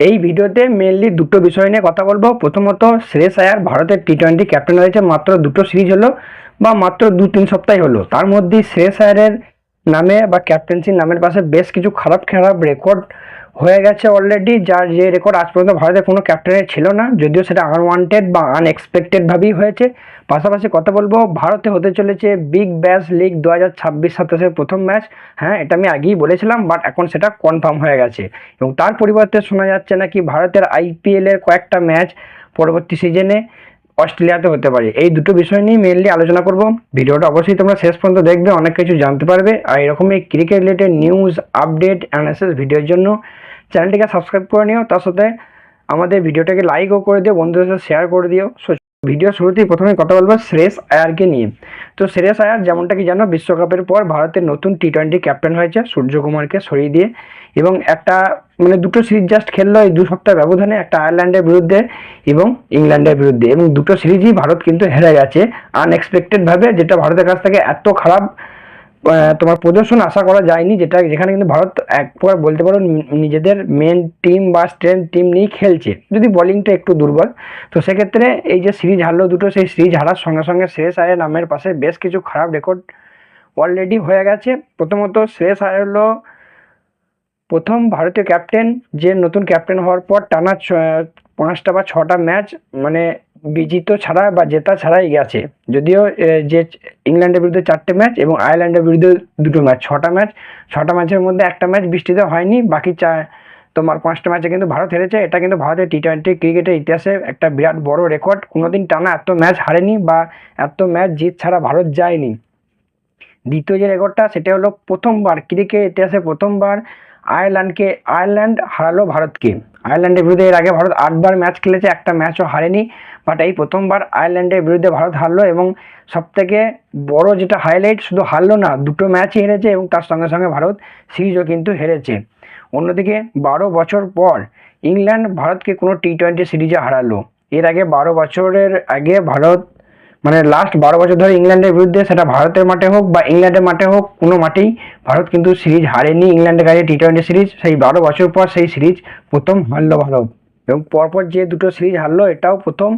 এই ভিডিওতে মেনলি দুটো বিষয় নিয়ে কথা বলবো। প্রথমত, শ্রেয়স আয়ার ভারতের টি-20 ক্যাপ্টেন হয়েছে, মাত্র দুটো সিরিজ হলো বা মাত্র 2-3 সপ্তাহ হলো। তার মধ্যে শ্রেয়স আয়ারের নামে বা ক্যাপ্টেন্সির নামের পাশে বেশ কিছু খারাপ খারাপ রেকর্ড হয়ে গেছে অলরেডি, যার যে রেকর্ড আজ পর্যন্ত ভারতের কোনো ক্যাপ্টেনের ছিল না, যদিও সেটা আনওয়ান্টেড বা আনএক্সপেক্টেডভাবেই হয়েছে। পাশাপাশি কথা বলবো, ভারতে হতে চলেছে বিগ ব্যাশ লিগ 2026-27 প্রথম ম্যাচ। হ্যাঁ, এটা আমি আগেই বলেছিলাম, বাট এখন সেটা কনফার্ম হয়ে গেছে। এবং তার পরিবর্তে শোনা যাচ্ছে নাকি ভারতের আইপিএলের কয়েকটা ম্যাচ পরবর্তী সিজনে অস্ট্রেলিয়াতে হতে পারে। এই দুটো বিষয় নিয়ে মেনলি আলোচনা করব। ভিডিওটা অবশ্যই তোমরা শেষ পর্যন্ত দেখবে, অনেক কিছু জানতে পারবে। আর এরকমই cricket related news, update, analysis ভিডিওর জন্য চ্যানেলটিকে সাবস্ক্রাইব করে নিও। তার সাথে আমাদের ভিডিওটাকে লাইকও করে দিও, বন্ধুদের সাথে শেয়ার করে দিও। ভিডিও শুরুতেই প্রথমে কথা বলবো শ্রেয়স আয়ারকে নিয়ে। তো শ্রেয়স আয়ার যেমনটা কি জানো, বিশ্বকাপের পর ভারতের নতুন টি-20 ক্যাপ্টেন হয়েছে সূর্যকুমারকে সরিয়ে দিয়ে। এবং একটা দুটো সিরিজ জাস্ট খেললো এই 2 সপ্তাহ ব্যবধানে, একটা আয়ারল্যান্ডের বিরুদ্ধে এবং ইংল্যান্ডের বিরুদ্ধে, এবং দুটো সিরিজই ভারত কিন্তু হেরে গেছে আনএক্সপেক্টেডভাবে, যেটা ভারতের কাছ থেকে এত খারাপ তোমার প্রদর্শন আশা করা যায়নি, যেখানে কিন্তু ভারত এক প্রকার বলতে পারো নিজেদের মেন টিম বা স্ট্রেংথ টিম নিয়েই খেলছে, যদি বোলিংটা একটু দুর্বল। তো সেক্ষেত্রে এই যে সিরিজ হারলো দুটো, সেই সিরিজ হারার সঙ্গে সঙ্গে শ্রেয়স আয়ার নামের পাশে বেশ কিছু খারাপ রেকর্ড অলরেডি হয়ে গেছে। প্রথমত, শ্রেয়স আয়ার হলো প্রথম ভারতীয় ক্যাপ্টেন যে নতুন ক্যাপ্টেন হওয়ার পর টানা 5টা বা 6টা ম্যাচ মানে বিজিত ছাড়া বা জেতা ছাড়াই গেছে। যদিও যে ইংল্যান্ডের বিরুদ্ধে 4টে ম্যাচ এবং আয়ারল্যান্ডের বিরুদ্ধে 2টো ম্যাচ, 6টা ম্যাচ। 6টা ম্যাচের মধ্যে একটা ম্যাচ বৃষ্টিতে হয়নি, বাকি তোমার 5টা ম্যাচে কিন্তু ভারত হেরেছে। এটা কিন্তু ভারতের টি-20 ক্রিকেটের ইতিহাসে একটা বিরাট বড় রেকর্ড। কোনোদিন টানা এত ম্যাচ হারেনি বা এত ম্যাচ জিত ছাড়া ভারত যায়নি। দ্বিতীয় যে রেকর্ডটা, সেটা হলো প্রথমবার ক্রিকেট ইতিহাসে প্রথমবার আয়ারল্যান্ড হারালো ভারতকে। আয়ারল্যান্ডের বিরুদ্ধে এর আগে ভারত 8বার ম্যাচ খেলেছে, একটা ম্যাচও হারেনি, বাট এই প্রথমবার আয়ারল্যান্ডের বিরুদ্ধে ভারত হারলো। এবং সবথেকে বড় যেটা হাইলাইট, শুধু হারলো না, দুটো ম্যাচই হেরেছে এবং তার সঙ্গে সঙ্গে ভারত সিরিজও কিন্তু হেরেছে। অন্যদিকে 12 বছর পর ইংল্যান্ড ভারতকে কোনো টি-20 সিরিজে হারালো। এর আগে 12 বছরের আগে ভারত লাস্ট 12 বছর ধরে ইংল্যান্ডের বিরুদ্ধে, সেটা ভারতের মাঠে হোক বা ইংল্যান্ডের মাঠে হোক, কোনো মাঠেই ভারত কিন্তু সিরিজ হারেনি ইংল্যান্ডের কাছে টি-20 সিরিজ। সেই 12 বছর পর সেই সিরিজ প্রথম হারলো ভারত। এবং পরপর যে দুটো সিরিজ হারলো, এটাও প্রথম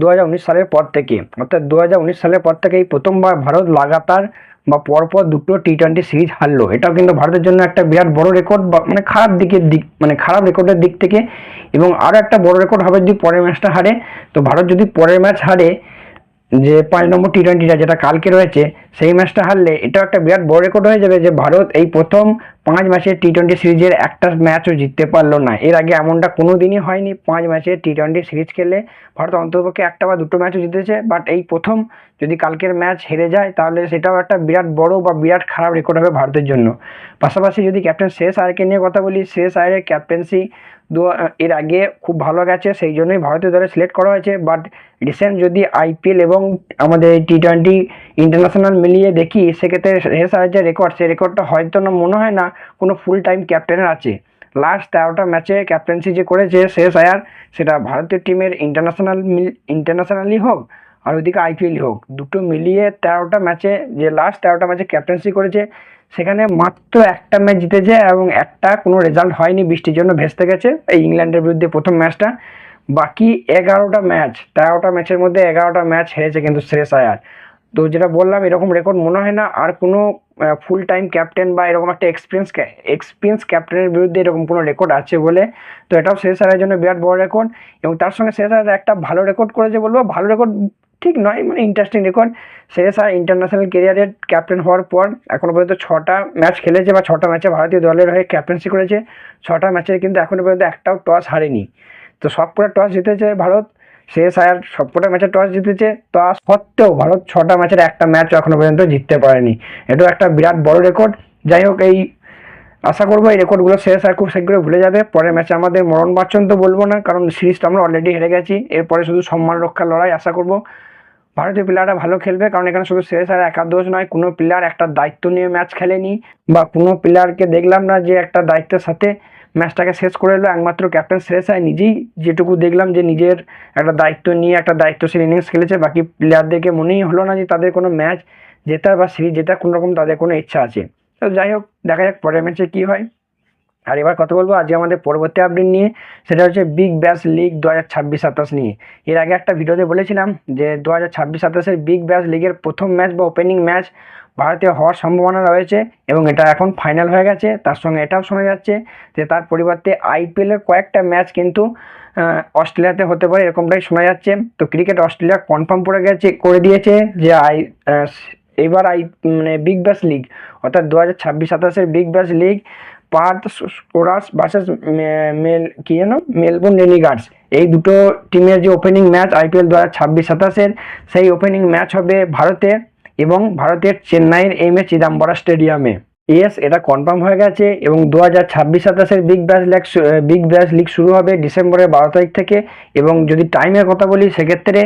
2019 সালের পর থেকে। অর্থাৎ 2019 সালের পর থেকে এই প্রথমবার ভারত লাগাতার বা পরপর দুটো টি-20 সিরিজ হারলো। এটাও কিন্তু ভারতের জন্য একটা বিরাট বড় রেকর্ড, বা খারাপ রেকর্ডের দিক থেকে। এবং আরও একটা বড় রেকর্ড হবে যদি পরের ম্যাচটা হারে। তো ভারত যদি পরের ম্যাচ হারে, যে 5 নম্বর টি-20টা যেটা কালকে রয়েছে, সেই ম্যাচটা হারলে এটাও একটা বিরাট বড় রেকর্ড হয়ে যাবে, যে ভারত এই প্রথম 5 ম্যাচের টি-20 সিরিজের একটা ম্যাচও জিততে পারলো না। এর আগে এমনটা কোনো দিনই হয়নি, 5 ম্যাচের টি-20 সিরিজ খেলে ভারত অন্ততপক্ষে একটা বা দুটো ম্যাচও জিতেছে, বাট এই প্রথম যদি কালকের ম্যাচ হেরে যায়, তাহলে সেটাও একটা বিরাট বড় বা বিরাট খারাপ রেকর্ড হবে ভারতের জন্য। পাশাপাশি যদি ক্যাপ্টেন শ্রেয়স আয়ারকে নিয়ে কথা বলি, শ্রেয়স আয়ারের ক্যাপ্টেন্সি এর আগে খুব ভালো গেছে, সেই জন্যই ভারতীয় দলে সিলেক্ট করা হয়েছে। বাট রিসেন্ট যদি আইপিএল এবং আমাদের টি-20 ইন্টারন্যাশনাল মিলিয়ে দেখি, সেক্ষেত্রে শ্রেয়স আয়ার যে রেকর্ড, সেই রেকর্ডটা হয়তো না, মনে হয় না কোনো ফুল টাইম ক্যাপ্টেনের আছে। লাস্ট 13টা ম্যাচে ক্যাপ্টেন্সি যে করেছে শ্রেয়স আয়ার, সেটা ভারতীয় টিমের ইন্টারন্যাশনালি হোক আর ওইদিকে আইপিএল হোক, দুটো মিলিয়ে 13টা ম্যাচে, যে লাস্ট 13টা ম্যাচে ক্যাপ্টেন্সি করেছে, সেখানে মাত্র একটা ম্যাচ জিতেছে এবং একটা কোনো রেজাল্ট হয়নি, বৃষ্টির জন্য ভেস্তে গেছে, এই ইংল্যান্ডের বিরুদ্ধে প্রথম ম্যাচটা। বাকি 11টা ম্যাচ, 13টা ম্যাচের মধ্যে 11টা ম্যাচ হেরেছে কিন্তু শ্রেয়স আয়ার। তো যেটা বললাম, এরকম রেকর্ড মনে হয় না আর কোনো ফুল টাইম ক্যাপ্টেন বা এরকম একটা এক্সপিরিয়েন্স ক্যাপ্টেনের বিরুদ্ধে এরকম কোনো রেকর্ড আছে বলে। তো এটাও শ্রেয়স আয়ারের জন্য বিরাট বড় রেকর্ড। এবং তার সঙ্গে শ্রেয়স আয়ার একটা ভালো রেকর্ড করেছে, বলবো ভালো রেকর্ড ঠিক নয়, ইন্টারেস্টিং রেকর্ড। শ্রেয়স আয়ার ইন্টারন্যাশনাল কেরিয়ারের ক্যাপ্টেন হওয়ার পর এখনো পর্যন্ত 6টা ম্যাচ খেলেছে বা 6টা ম্যাচে ভারতীয় দলের হয়ে ক্যাপ্টেন্সি করেছে। 6টা ম্যাচে কিন্তু এখনো পর্যন্ত একটাও টস হারেনি। তো সবকটা টস জিতেছে ভারত। শ্রেয়স আয়ার সবকটা ম্যাচে টস জিতেছে, তা সত্ত্বেও ভারত 6টা ম্যাচের একটা ম্যাচ এখনো পর্যন্ত জিততে পারেনি। এটাও একটা বিরাট বড় রেকর্ড। যাই হোক, আশা করবো এই রেকর্ডগুলো শ্রেয়স আয়ার খুব শীঘ্রই ভুলে যাবে। পরের ম্যাচে আমাদের মরণ বাঁচন তো বলবো না, কারণ সিরিজটা আমরা অলরেডি হেরে গেছি। এরপরে শুধু সম্মান রক্ষার লড়াই আশা করবো। ভারতীয় প্লেয়াররা ভালো খেলবে, কারণ এখানে শুধু শ্রেয়স আয়ার একা দোষ নয়, কোনো প্লেয়ার একটা দায়িত্ব নিয়ে ম্যাচ খেলেনি, বা কোনো প্লেয়ারকে দেখলাম না যে একটা দায়িত্বের সাথে ম্যাচটাকে শেষ করে এলো। একমাত্র ক্যাপ্টেন শ্রেয়স আয়ার নিজেই, যেটুকু দেখলাম, যে নিজের একটা দায়িত্ব নিয়ে একটা দায়িত্বশীল ইনিংস খেলেছে। বাকি প্লেয়ারদেরকে মনেই হলো না যে তাদের কোনো ম্যাচ জেতার বা সিরিজ জেতার কোনো রকম তাদের কোনো ইচ্ছা আছে। তো যাই হোক, দেখা যাক পরের ম্যাচে কী হয়। আর এবার কথা বলবো আজকে আমাদের পরবর্তী আপডেট নিয়ে, সেটা হচ্ছে বিগ ব্যাশ লিগ 2026-27 নিয়ে। এর আগে একটা ভিডিওতে বলেছিলাম যে 2026-27 বিগ ব্যাশ লিগের প্রথম ম্যাচ বা ওপেনিং ম্যাচ ভারতে হওয়ার সম্ভাবনা রয়েছে এবং এটা এখন ফাইনাল হয়ে গেছে। তার সঙ্গে এটাও শোনা যাচ্ছে যে তার পরিবর্তে আইপিএলের কয়েকটা ম্যাচ কিন্তু অস্ট্রেলিয়াতে হতে পারে, এরকমটাই শোনা যাচ্ছে। তো ক্রিকেট অস্ট্রেলিয়া কনফার্ম করে দিয়েছে যে এবার মানে বিগ ব্যাশ লিগ অর্থাৎ 2026-27 Big Bash League Perth Scorchers versus Melbourne Renegades, এই দুটো টিমের যে ওপেনিং ম্যাচ আইপিএল 2026-27 সেই ওপেনিং ম্যাচ হবে ভারতে এবং ভারতের চেন্নাইয়ের এম.এ. চিদাম্বরম স্টেডিয়ামে। ইয়েস, এটা কনফার্ম হয়ে গেছে এবং 2026-27 বিগ ব্যাশ লিগ শুরু হবে ডিসেম্বরের 12 তারিখ থেকে। এবং যদি টাইমের কথা বলি সেক্ষেত্রে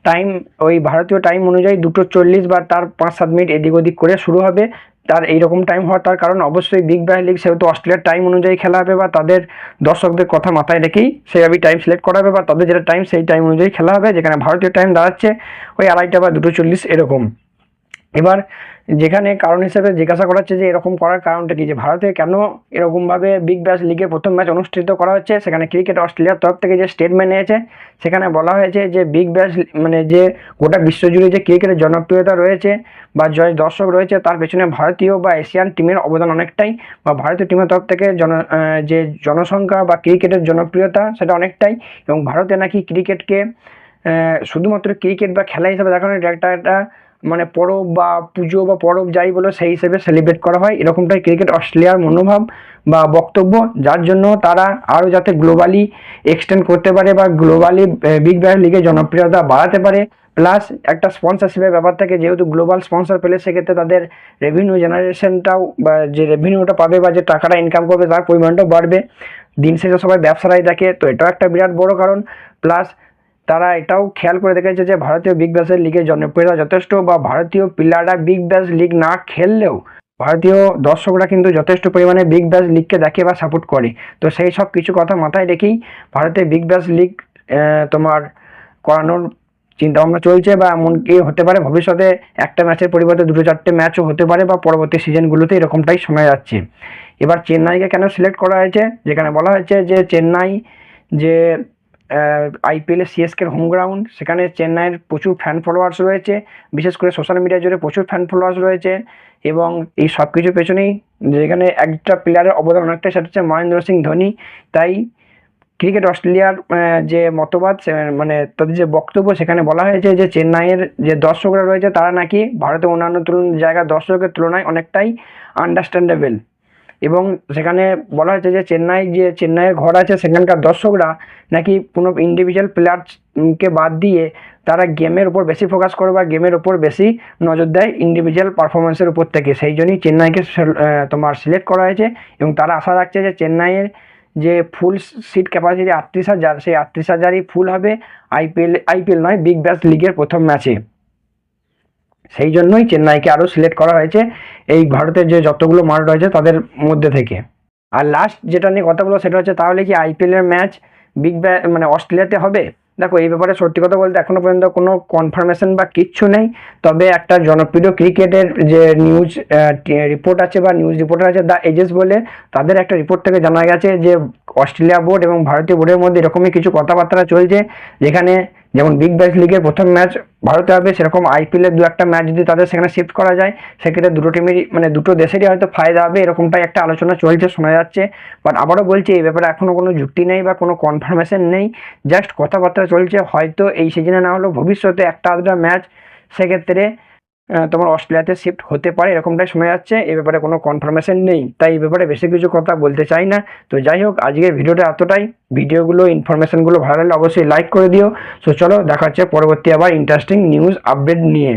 টাইম ওই ভারতীয় টাইম অনুযায়ী 2:40 বা তার 5-7 মিনিট এদিক ওদিক করে শুরু হবে। তার এইরকম টাইম হওয়ার তার কারণ অবশ্যই বিগ ব্যাশ লিগ সেহেতু অস্ট্রেলিয়ার টাইম অনুযায়ী খেলা হবে বা তাদের দর্শকদের কথা মাথায় রেখেই সেইভাবেই টাইম সিলেক্ট করা হবে বা তাদের যেটা টাইম সেই টাইম অনুযায়ী খেলা হবে, যেখানে ভারতীয় টাইম দাঁড়াচ্ছে ওই 2:30 বা 2:40 এরকম। এবার যেখানে কারণ হিসেবে জিজ্ঞাসা করা হচ্ছে যে এরকম করার কারণটা কি, যে ভারতে কেন এরকমভাবে বিগ ব্যাশ লিগের প্রথম ম্যাচ অনুষ্ঠিত করা হচ্ছে, সেখানে ক্রিকেট অস্ট্রেলিয়ার তরফ থেকে যে স্টেটমেন্ট নিয়েছে সেখানে বলা হয়েছে যে বিগ ব্যাশ মানে যে গোটা বিশ্বজুড়ে যে ক্রিকেটের জনপ্রিয়তা রয়েছে বা দর্শক রয়েছে তার পেছনে ভারতীয় বা এশিয়ান টিমের অবদান অনেকটাই, বা ভারতীয় টিমের তরফ থেকে যে জনসংখ্যা বা ক্রিকেটের জনপ্রিয়তা সেটা অনেকটাই। এবং ভারতে নাকি ক্রিকেটকে শুধুমাত্র ক্রিকেট বা খেলা হিসেবে দেখানোর একটা মানে পরব বা পুজো বা পরব যাই বলো সেই হিসেবে সেলিব্রেট করা হয়, এরকমটাই ক্রিকেট অস্ট্রেলিয়ার মনোভাব বা বক্তব্য, যার জন্য তারা আরও যাতে গ্লোবালি এক্সটেন্ড করতে পারে বা গ্লোবালি বিগ ব্যাশ লিগের জনপ্রিয়তা বাড়াতে পারে, প্লাস একটা স্পন্সরশিপের ব্যাপার থাকে, যেহেতু গ্লোবাল স্পন্সর পেলে সেক্ষেত্রে তাদের রেভিনিউ জেনারেশনটাও বা যে রেভিনিউটা পাবে বা যে টাকাটা ইনকাম করবে তার পরিমাণটাও বাড়বে। দিন শেষে সবাই ব্যবসারাই দেখে, তো এটাও একটা বিরাট বড় কারণ। প্লাস তারা এটাও খেয়াল করে দেখেছে যে ভারতীয় বিগ ব্যাশের লিগের জনপ্রিয়তা যথেষ্ট, বা ভারতীয় প্লেয়াররা বিগ ব্যাশ লিগ না খেললেও ভারতীয় দর্শকরা কিন্তু যথেষ্ট পরিমাণে বিগ ব্যাশ লিগকে দেখে বা সাপোর্ট করে। তো সেই সব কিছু কথা মাথায় রেখেই ভারতে বিগ ব্যাশ লিগ তোমার করানোর চিন্তাভাবনা চলছে, বা এমনকি হতে পারে ভবিষ্যতে একটা ম্যাচের পরিবর্তে 2-4টে ম্যাচও হতে পারে বা পরবর্তী সিজনগুলোতে এরকমটাই শোনা যাচ্ছে। এবার চেন্নাইকে কেন সিলেক্ট করা হয়েছে, যেখানে বলা হয়েছে যে চেন্নাই যে আইপিএলে সিএসকের হোম গ্রাউন্ড, সেখানে চেন্নাইয়ের প্রচুর ফ্যান ফলোয়ার্স রয়েছে, বিশেষ করে সোশ্যাল মিডিয়া জুড়ে প্রচুর ফ্যান ফলোয়ার্স রয়েছে। এবং এই সব কিছুর পেছনেই যেখানে একটা প্লেয়ারের অবদান অনেকটাই, সেটা হচ্ছে মহেন্দ্র সিং ধোনি। তাই ক্রিকেট অস্ট্রেলিয়ার যে মতবাদ মানে তাদের যে বক্তব্য সেখানে বলা হয়েছে যে চেন্নাইয়ের যে দর্শকরা রয়েছে তারা নাকি ভারতের অন্যান্য জায়গার দর্শকের তুলনায় অনেকটাই আন্ডারস্ট্যান্ডেবল। এবং সেখানে বলা হয়েছে যে চেন্নাইয়ের ঘর আছে সেখানকার দর্শকরা নাকি কোনো ইন্ডিভিজুয়াল প্লেয়ারকে বাদ দিয়ে তারা গেমের উপর বেশি ফোকাস করে বা গেমের উপর বেশি নজর দেয় ইন্ডিভিজুয়াল পারফরমেন্সের উপর থেকে। সেই জন্যই চেন্নাইকে তোমার সিলেক্ট করা হয়েছে এবং তারা আশা রাখছে যে চেন্নাইয়ের যে ফুল সিট ক্যাপাসিটি 38,000, সেই 38,000ই ফুল হবে আইপিএল নয় বিগ ব্যাশ লিগের প্রথম ম্যাচে। সেই জন্যই চেন্নাইকে আরও সিলেক্ট করা হয়েছে এই ভারতের যে যতগুলো মাঠ রয়েছে তাদের মধ্যে থেকে। আর লাস্ট যেটা নিয়ে কথা বলবো সেটা হচ্ছে তাহলে কি আইপিএলের ম্যাচ মানে অস্ট্রেলিয়াতে হবে। দেখো এই ব্যাপারে সত্যি কথা বলতে এখনো পর্যন্ত কোনো কনফার্মেশন বা কিচ্ছু নেই, তবে একটা জনপ্রিয় ক্রিকেটের যে নিউজ রিপোর্ট আছে বা নিউজ রিপোর্টার আছে দ্য এজেস বলে, তাদের একটা রিপোর্ট থেকে জানা গেছে যে অস্ট্রেলিয়া বোর্ড এবং ভারতীয় বোর্ডের মধ্যে এরকমই কিছু কথাবার্তা চলছে, যেখানে যেমন বিগ ব্যাশ লিগের প্রথম ম্যাচ ভারতে হবে, সেরকম আইপিএলের 2-1টা ম্যাচ যদি তাদের সেখানে শিফট করা যায় সেক্ষেত্রে দুটো টিমেরই মানে দুটো দেশেরই হয়তো ফায়দা হবে, এরকমটাই একটা আলোচনা চলছে শোনা যাচ্ছে। বাট আবারও বলছি এই ব্যাপারে এখনও কোনো যুক্তি নেই বা কোনো কনফার্মেশন নেই, জাস্ট কথাবার্তা চলছে। হয়তো এই সিজনে না হলেও ভবিষ্যতে একটা আধটা ম্যাচ সেক্ষেত্রে তোমার অস্ট্রেলিয়াতে শিফট হতে পারে, এরকমটাই শোনা যাচ্ছে। এই ব্যাপারে কোনো কনফার্মেশন নেই, তাই এই ব্যাপারে বেশি কিছু কথা বলতে চাই না। তো যাই হোক, আজকের ভিডিওটা এতটাই। ভিডিওগুলো ইনফরমেশনগুলো ভালো লাগলে অবশ্যই লাইক করে দিও। সো চলো দেখা হচ্ছে পরবর্তী আবার ইন্টারেস্টিং নিউজ আপডেট নিয়ে।